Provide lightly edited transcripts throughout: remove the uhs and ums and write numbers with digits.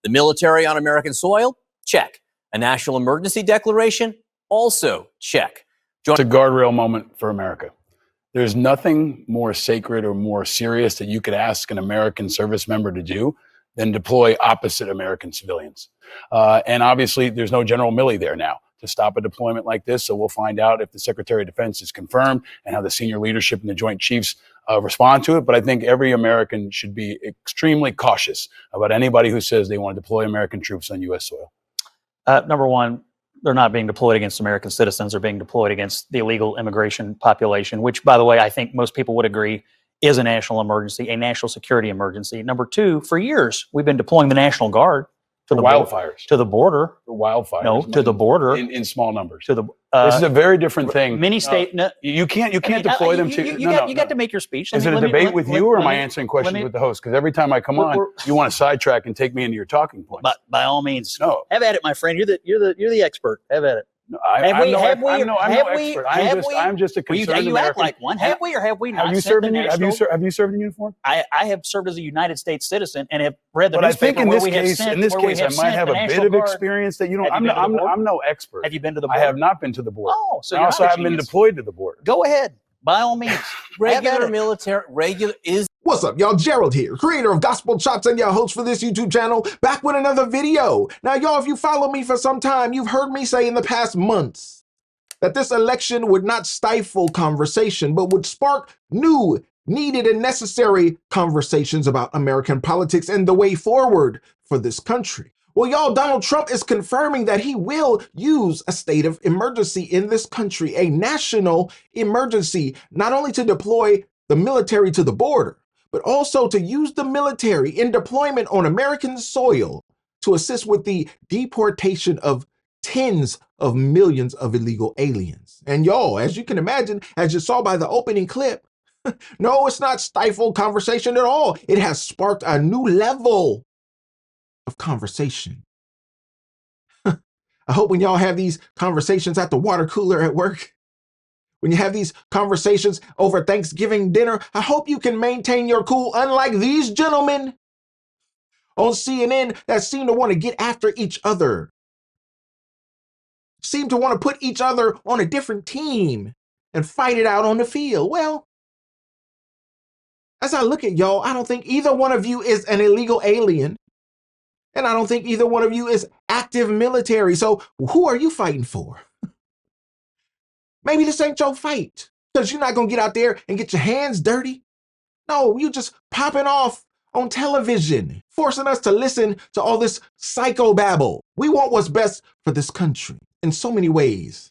The military on American soil? Check. A national emergency declaration? Also check. It's a guardrail moment for America. There's nothing more sacred or more serious that you could ask an American service member to do than deploy opposite American civilians. And obviously, there's no General Milley there now to stop a deployment like this. So we'll find out if the Secretary of Defense is confirmed and how the senior leadership and the Joint Chiefs respond to it. But I think every American should be extremely cautious about anybody who says they want to deploy American troops on U.S. soil. Number one, they're not being deployed against American citizens. They're being deployed against the illegal immigration population, which, by the way, I think most people would agree is a national emergency, a national security emergency. Number two, for years, we've been deploying the National Guard to the wildfires, to the border. For wildfires, no, to the border in small numbers. To the this is a very different thing. Many state. You can't deploy them to. You got to make your speech. Is it a debate with you, or am I answering questions with the host? Because every time I come on, you want to sidetrack and take me into your talking points. But by all means, no. Have at it, my friend. You're the expert. Have at it. No, I'm no expert. I'm just a concerned you American. act like one. Have we or have we not? Have you served in uniform? I have served as a United States citizen and have read the but newspaper. I think in this case, I might have a bit of experience that you don't. I'm no expert. Have you been to the border? I have not been to the border. Oh, so I also haven't been deployed to the border. Go ahead, by all means. Regular military, is. What's up, y'all? Gerald here, creator of Gospel Chops and your host for this YouTube channel, back with another video. Now, y'all, if you follow me for some time, you've heard me say in the past months that this election would not stifle conversation, but would spark new, needed, and necessary conversations about American politics and the way forward for this country. Well, y'all, Donald Trump is confirming that he will use a state of emergency in this country, a national emergency, not only to deploy the military to the border, but also to use the military in deployment on American soil to assist with the deportation of tens of millions of illegal aliens. And y'all, as you can imagine, as you saw by the opening clip, no, it's not stifled conversation at all. It has sparked a new level of conversation. I hope when y'all have these conversations at the water cooler at work, when you have these conversations over Thanksgiving dinner, I hope you can maintain your cool, unlike these gentlemen on CNN that seem to want to get after each other, seem to want to put each other on a different team and fight it out on the field. Well, as I look at y'all, I don't think either one of you is an illegal alien, and I don't think either one of you is active military. So who are you fighting for? Maybe this ain't your fight, because you're not going to get out there and get your hands dirty. No, you just popping off on television, forcing us to listen to all this psychobabble. We want what's best for this country in so many ways.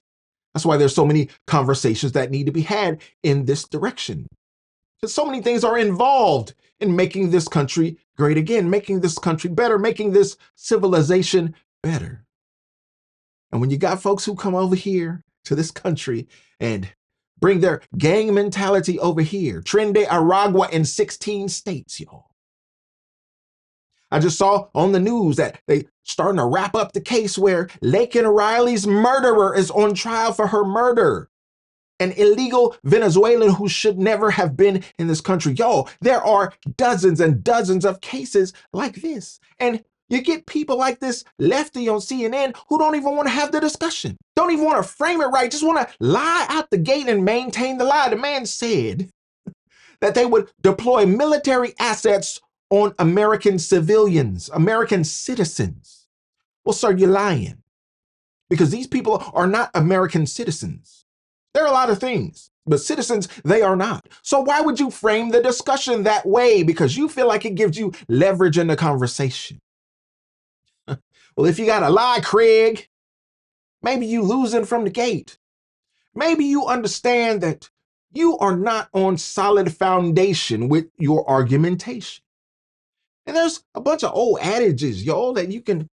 That's why there's so many conversations that need to be had in this direction. Because so many things are involved in making this country great again, making this country better, making this civilization better. And when you got folks who come over here to this country and bring their gang mentality over here, Trende Aragua in 16 states, y'all. I just saw on the news that they starting to wrap up the case where Laken Riley's murderer is on trial for her murder. An illegal Venezuelan who should never have been in this country. Y'all, there are dozens and dozens of cases like this. And you get people like this lefty on CNN who don't even want to have the discussion, don't even want to frame it right, just want to lie out the gate and maintain the lie. The man said that they would deploy military assets on American civilians, American citizens. Well, sir, you're lying, because these people are not American citizens. They're a lot of things, but citizens, they are not. So why would you frame the discussion that way? Because you feel like it gives you leverage in the conversation. Well, if you got to lie, Craig, maybe you losing from the gate. Maybe you understand that you are not on solid foundation with your argumentation. And there's a bunch of old adages, y'all, that you can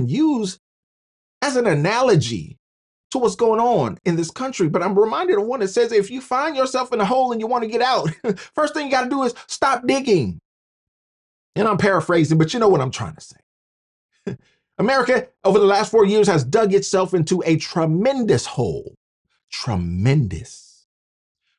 use as an analogy to what's going on in this country. But I'm reminded of one that says, if you find yourself in a hole and you want to get out, first thing you got to do is stop digging. And I'm paraphrasing, but you know what I'm trying to say. America, over the last 4 years, has dug itself into a tremendous hole,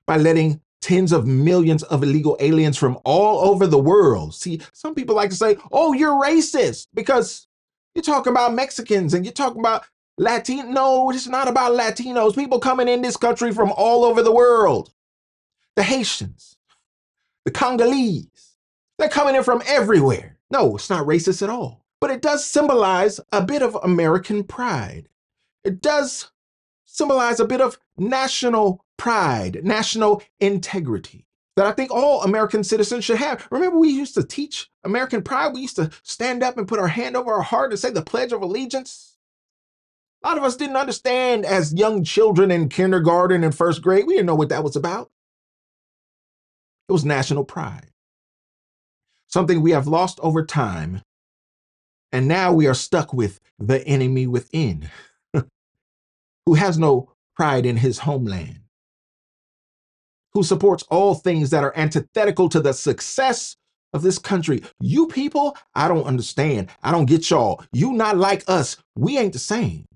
by letting tens of millions of illegal aliens from all over the world. See, some people like to say, oh, you're racist because you're talking about Mexicans and you're talking about Latino. No, it's not about Latinos. People coming in this country from all over the world. The Haitians, the Congolese, they're coming in from everywhere. No, it's not racist at all. But it does symbolize a bit of American pride. It does symbolize a bit of national pride, national integrity that I think all American citizens should have. Remember, we used to teach American pride. We used to stand up and put our hand over our heart and say the Pledge of Allegiance. A lot of us didn't understand as young children in kindergarten and first grade. We didn't know what that was about. It was national pride. Something we have lost over time. And now we are stuck with the enemy within, who has no pride in his homeland, who supports all things that are antithetical to the success of this country. You people, I don't understand. I don't get y'all. You not like us. We ain't the same.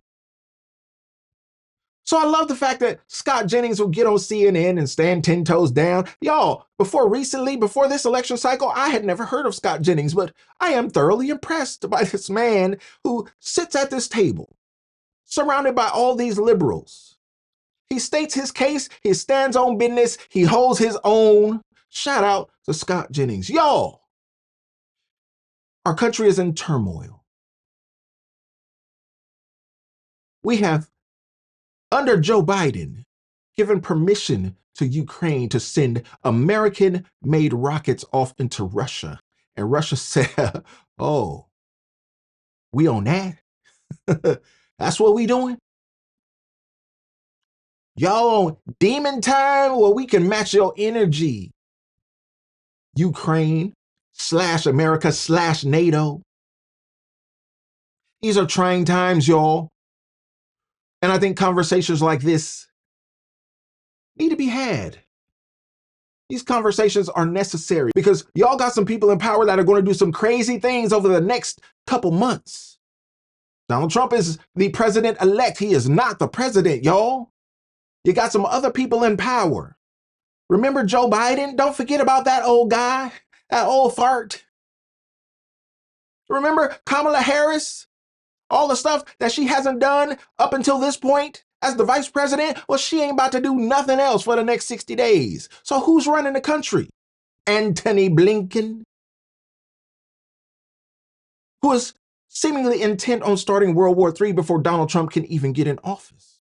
So I love the fact that Scott Jennings will get on CNN and stand 10 toes down. Y'all, before this election cycle, I had never heard of Scott Jennings, but I am thoroughly impressed by this man who sits at this table, surrounded by all these liberals. He states his case, he stands on business, he holds his own. Shout out to Scott Jennings. Y'all, our country is in turmoil. We have, under Joe Biden, given permission to Ukraine to send American-made rockets off into Russia. And Russia said, oh, we on that? That's what we doing? Y'all on demon time? Well, we can match your energy. Ukraine / America / NATO. These are trying times, y'all. And I think conversations like this need to be had. These conversations are necessary because y'all got some people in power that are going to do some crazy things over the next couple months. Donald Trump is the president-elect. He is not the president, y'all. You got some other people in power. Remember Joe Biden? Don't forget about that old guy, that old fart. Remember Kamala Harris? All the stuff that she hasn't done up until this point as the vice president, well, she ain't about to do nothing else for the next 60 days. So who's running the country? Antony Blinken, who is seemingly intent on starting World War III before Donald Trump can even get in office.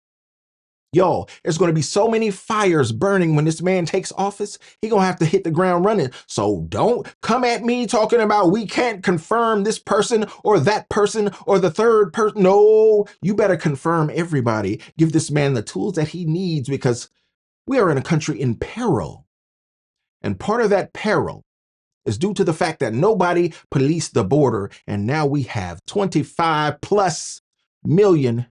Y'all, there's going to be so many fires burning when this man takes office. He's going to have to hit the ground running. So don't come at me talking about we can't confirm this person or that person or the third person. No, you better confirm everybody. Give this man the tools that he needs because we are in a country in peril. And part of that peril is due to the fact that nobody policed the border. And now we have 25+ million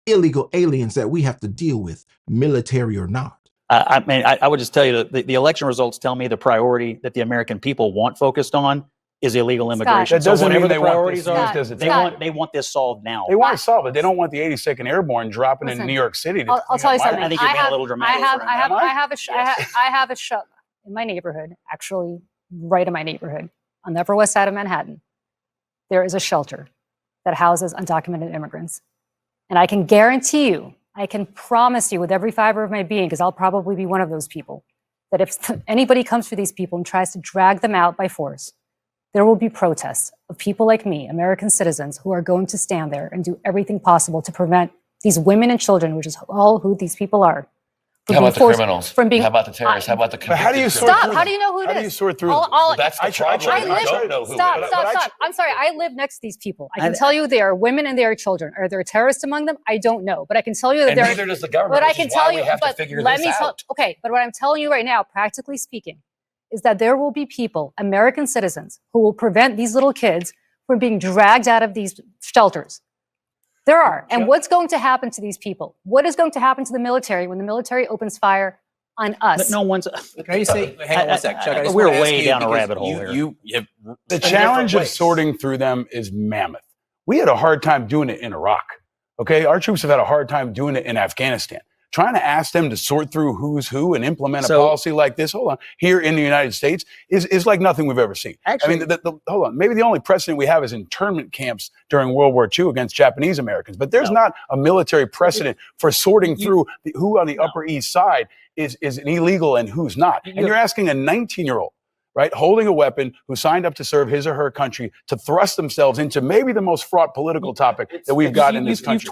illegal aliens that we have to deal with, military or not. I would just tell you that the election results tell me the priority that the American people want focused on is illegal immigration. That doesn't mean whatever they the want priorities this are, used as a they want this solved now. They want to solve it. They don't want the 82nd Airborne dropping in New York City. I'll tell you something. I think you're being a little dramatic. I have a shelter in my neighborhood, actually right in my neighborhood, on the Upper West Side of Manhattan. There is a shelter that houses undocumented immigrants. And I can guarantee you, I can promise you with every fiber of my being, because I'll probably be one of those people, that if anybody comes for these people and tries to drag them out by force, there will be protests of people like me, American citizens, who are going to stand there and do everything possible to prevent these women and children, which is all who these people are. How about the criminals? How about the terrorists? How about the convicted? How do you sort Stop. How do you know who it is? How do you sort through That's the problem. I don't know who it is. Stop. I'm sorry. I live next to these people. I can tell you they are women and they are children. Are there terrorists among them? I don't know. But I can tell you that and neither does the government. But I can tell you, we have to figure this out. Okay, but what I'm telling you right now, practically speaking, is that there will be people, American citizens, who will prevent these little kids from being dragged out of these shelters. There are. And what's going to happen to these people? What is going to happen to the military when the military opens fire on us? But no one's. Can you say, hang on one sec, Chuck? I just We're wanna ask way you down a because rabbit hole here. The challenge of sorting through them is mammoth. We had a hard time doing it in Iraq. Okay, our troops have had a hard time doing it in Afghanistan. trying to ask them to sort through who's who and implement a So- policy like this, hold on, here in the United States is like nothing we've ever seen. Actually- I mean, hold on, maybe the only precedent we have is internment camps during World War II against Japanese Americans, but there's not a military precedent for sorting through who on the Upper East Side is an illegal and who's not. And you're asking a 19-year-old, right, holding a weapon, who signed up to serve his or her country, to thrust themselves into maybe the most fraught political topic that we've got in this country.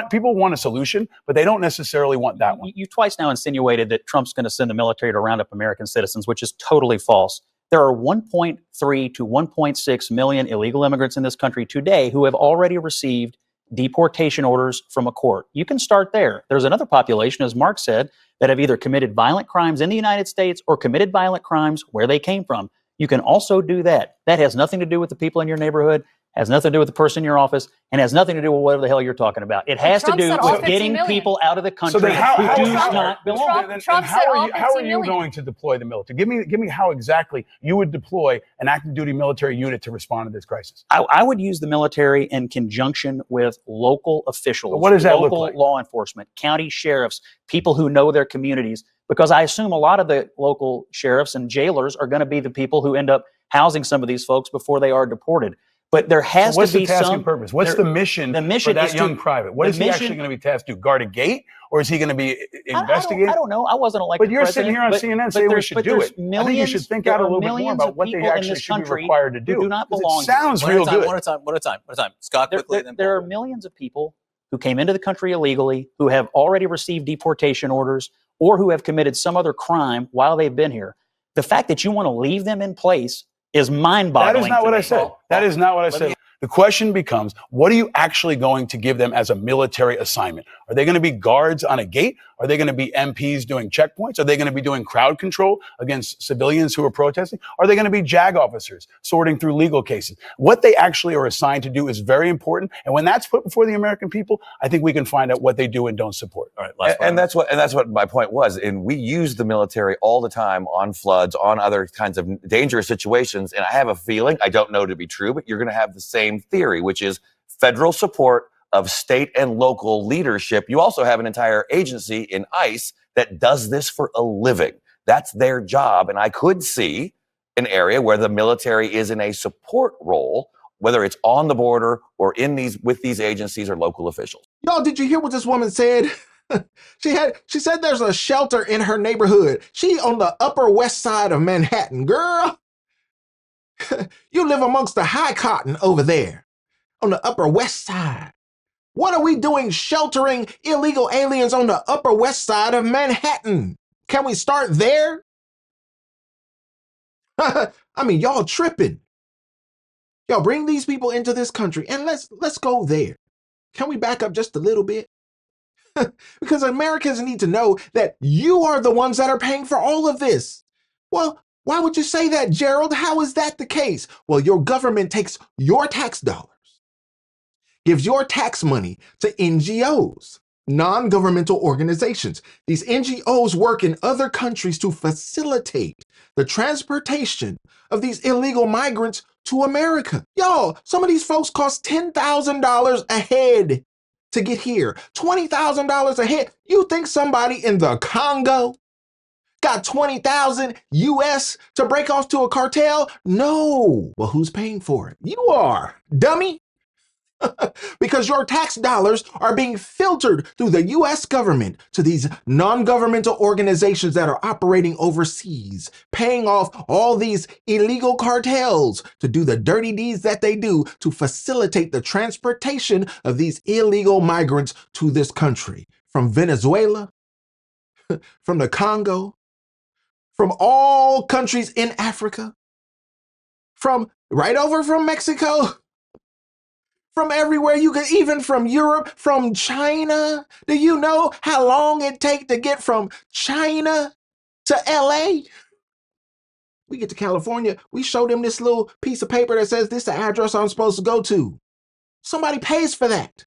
People want a solution, but they don't necessarily want that one. You've twice now insinuated that Trump's going to send the military to round up American citizens, which is totally false. There are 1.3 to 1.6 million illegal immigrants in this country today who have already received deportation orders from a court. You can start there. There's another population, as Mark said, that have either committed violent crimes in the United States or committed violent crimes where they came from. You can also do that. That has nothing to do with the people in your neighborhood, has nothing to do with the person in your office, and has nothing to do with whatever the hell you're talking about. It has to Trump do said all with 50 getting million. people out of the country So then how who do Trump- not belong. Trump said all 50 how are you million. going to deploy the military? Give me how exactly you would deploy an active duty military unit to respond to this crisis. I would use the military in conjunction with local officials, But what does that look local like? law enforcement, county sheriffs, people who know their communities, because I assume a lot of the local sheriffs and jailers are going to be the people who end up housing some of these folks before they are deported. But there has What's to the be task some and purpose? What's the mission for that is young private? What the is he actually mission- going to be tasked to do? Guard a gate, or is he going to be investigating? I don't know. I wasn't elected But you're sitting here on president, CNN but saying we there's- should but do there's it. I think you should think out a little bit more millions about of what they people in actually this should be country required to who do. do not 'Cause belong it here. sounds real good. One at a time. Scott, quickly. then There are Paul. millions of people who came into the country illegally, who have already received deportation orders, or who have committed some other crime while they've been here. The fact that you want to leave them in place is mind-boggling. That is not to what me. I said. That is not what I said. The question becomes, what are you actually going to give them as a military assignment? Are they going to be guards on a gate? Are they going to be MPs doing checkpoints? Are they going to be doing crowd control against civilians who are protesting? Are they going to be JAG officers sorting through legal cases? What they actually are assigned to do is very important. And when that's put before the American people, I think we can find out what they do and don't support. All right, And that's what my point was. And we use the military all the time on floods, on other kinds of dangerous situations. And I have a feeling, I don't know to be true, but you're going to have the same theory, which is federal support of state and local leadership. You also have an entire agency in ICE that does this for a living. That's their job. And I could see an area where the military is in a support role, whether it's on the border or with these agencies or local officials. Y'all, did you hear what this woman said? She said there's a shelter in her neighborhood. She on the Upper West Side of Manhattan. Girl, you live amongst the high cotton over there on the Upper West Side. What are we doing sheltering illegal aliens on the Upper West Side of Manhattan? Can we start there? I mean, y'all tripping. Y'all bring these people into this country and let's go there. Can we back up just a little bit? Because Americans need to know that you are the ones that are paying for all of this. Well, why would you say that, Gerald? How is that the case? Well, your government takes your tax dollars, gives your tax money to NGOs, non-governmental organizations. These NGOs work in other countries to facilitate the transportation of these illegal migrants to America. Y'all, some of these folks cost $10,000 a head to get here, $20,000 a head. You think somebody in the Congo got 20,000 US to break off to a cartel? No. Well, who's paying for it? You are, dummy. Because your tax dollars are being filtered through the US government to these non-governmental organizations that are operating overseas, paying off all these illegal cartels to do the dirty deeds that they do to facilitate the transportation of these illegal migrants to this country from Venezuela, from the Congo, from all countries in Africa, from right over from Mexico, from everywhere you could, even from Europe, from China. Do you know how long it takes to get from China to LA? We get to California, we show them this little piece of paper that says this is the address I'm supposed to go to. Somebody pays for that.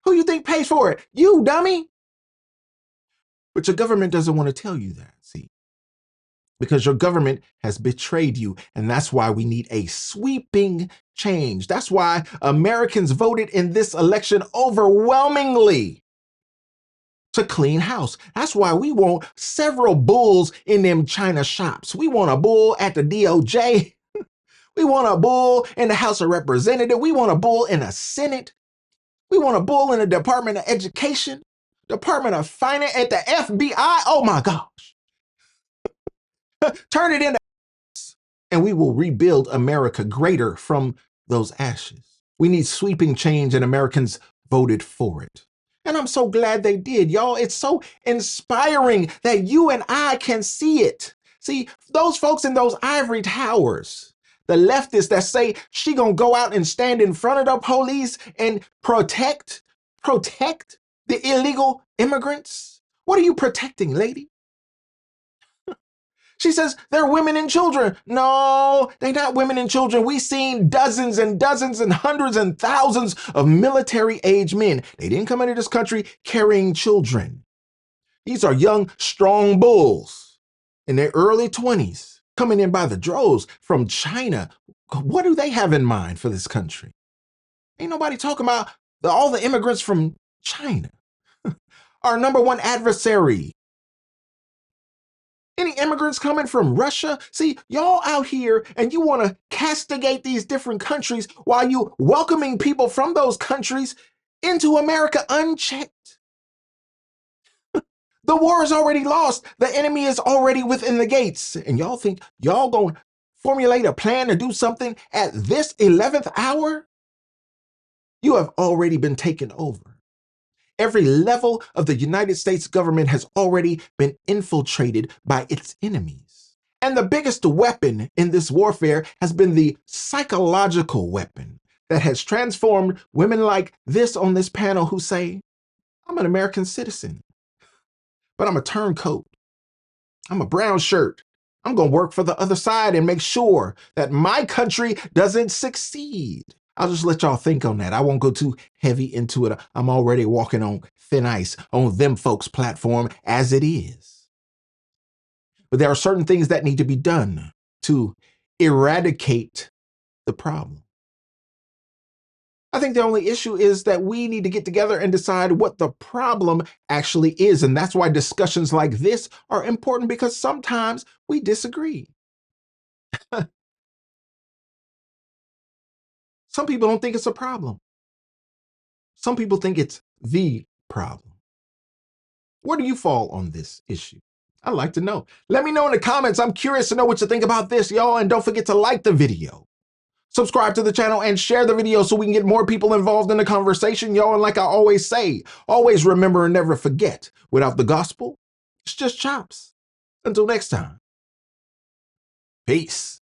Who you think pays for it? You, dummy. But your government doesn't want to tell you that, see. because your government has betrayed you. And that's why we need a sweeping change. That's why Americans voted in this election overwhelmingly to clean house. That's why we want several bulls in them China shops. We want a bull at the DOJ. We want a bull in the House of Representatives. We want a bull in the Senate. We want a bull in the Department of Education, Department of Finance, at the FBI. Oh my gosh. Turn it into and we will rebuild America greater from those ashes. We need sweeping change, and Americans voted for it. And I'm so glad they did, y'all. It's so inspiring that you and I can see it. See, those folks in those ivory towers, the leftists that say she gonna go out and stand in front of the police and protect the illegal immigrants. What are you protecting, lady? She says they're women and children. No, they're not women and children. We've seen dozens and dozens and hundreds and thousands of military-age men. They didn't come into this country carrying children. These are young, strong bulls in their early 20s, coming in by the droves from China. What do they have in mind for this country? Ain't nobody talking about all the immigrants from China. Our number one adversary. Any immigrants coming from Russia? See, y'all out here and you want to castigate these different countries while you welcoming people from those countries into America unchecked. The war is already lost. The enemy is already within the gates. And y'all think y'all gonna formulate a plan to do something at this 11th hour? You have already been taken over. Every level of the United States government has already been infiltrated by its enemies. And the biggest weapon in this warfare has been the psychological weapon that has transformed women like this on this panel who say, I'm an American citizen, but I'm a turncoat. I'm a brown shirt. I'm going to work for the other side and make sure that my country doesn't succeed. I'll just let y'all think on that. I won't go too heavy into it. I'm already walking on thin ice on them folks' platform as it is. But there are certain things that need to be done to eradicate the problem. I think the only issue is that we need to get together and decide what the problem actually is. And that's why discussions like this are important, because sometimes we disagree. Some people don't think it's a problem. Some people think it's the problem. Where do you fall on this issue? I'd like to know. Let me know in the comments. I'm curious to know what you think about this, y'all. And don't forget to like the video, subscribe to the channel, and share the video so we can get more people involved in the conversation, y'all. And like I always say, always remember and never forget, without the gospel, it's just chops. Until next time, peace.